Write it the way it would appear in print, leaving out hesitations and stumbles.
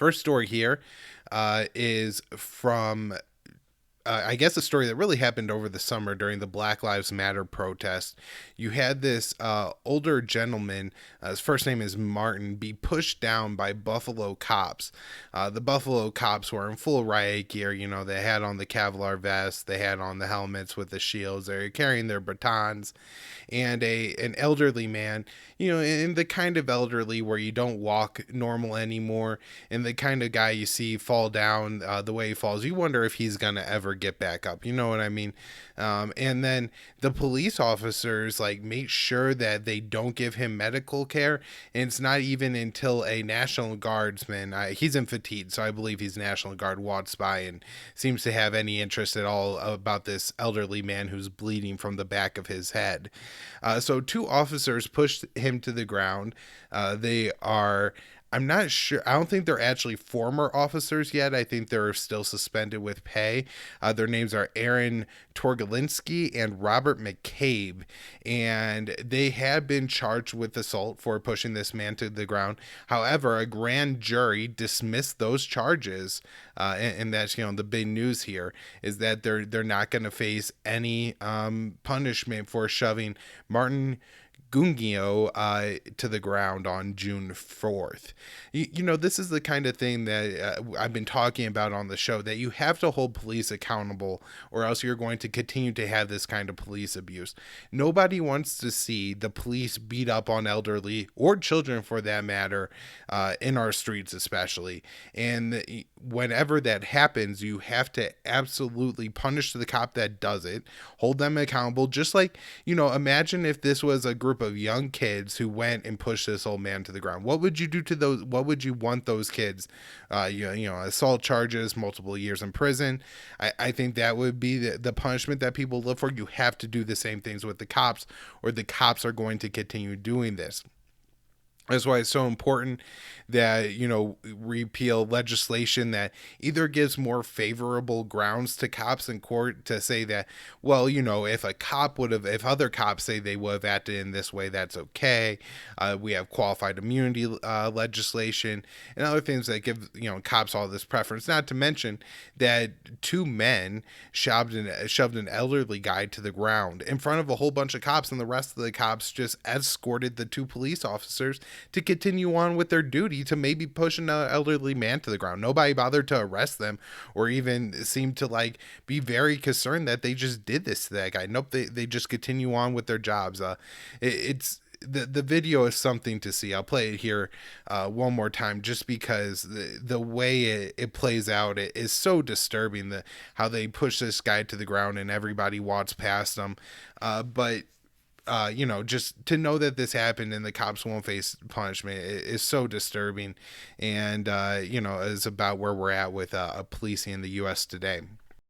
First story here is from I guess a story that really happened over the summer during the Black Lives Matter protest. You had this older gentleman, his first name is Martin, be pushed down by Buffalo cops. The Buffalo cops were in full riot gear. You know, they had on the Kevlar vests, they had on the helmets with the shields, they were carrying their batons, and an elderly man, you know, in the kind of elderly where you don't walk normal anymore, and the kind of guy you see fall down the way he falls, you wonder if he's gonna ever get back up. You know what I mean? And then the police officers like make sure that they don't give him medical care, and it's not even until a National Guardsman, he's in fatigue, so I believe he's National Guard, walks by and seems to have any interest at all about this elderly man who's bleeding from the back of his head. So two officers pushed him to the ground. They are, I'm not sure. I don't think they're actually former officers yet. I think they're still suspended with pay. Their names are Aaron Torgolinski and Robert McCabe, and they had been charged with assault for pushing this man to the ground. However, a grand jury dismissed those charges, and that's, you know, the big news here is that they're not going to face any punishment for shoving Martin Gungio to the ground on June 4th. You know, this is the kind of thing that I've been talking about on the show, that you have to hold police accountable, or else you're going to continue to have this kind of police abuse. Nobody wants to see the police beat up on elderly, or children for that matter, in our streets especially. And whenever that happens, you have to absolutely punish the cop that does it, hold them accountable. Just like, you know, imagine if this was a group of young kids who went and pushed this old man to the ground. What would you do to those? What would you want those kids? You know, assault charges, multiple years in prison. I think that would be the punishment that people look for. You have to do the same things with the cops, or the cops are going to continue doing this. That's why it's so important that, you know, repeal legislation that either gives more favorable grounds to cops in court to say that, well, you know, if other cops say they would have acted in this way, that's okay. We have qualified immunity legislation and other things that give, you know, cops all this preference. Not to mention that two men shoved an elderly guy to the ground in front of a whole bunch of cops, and the rest of the cops just escorted the two police officers to continue on with their duty to maybe push an elderly man to the ground. Nobody bothered to arrest them, or even seemed to like be very concerned that they just did this to that guy. Nope, they just continue on with their jobs. It's the video is something to see. I'll play it here one more time, just because the way it plays out, it is so disturbing. How they push this guy to the ground and everybody walks past them. But you know, just to know that this happened and the cops won't face punishment is so disturbing, and you know, is about where we're at with policing in the U.S. today.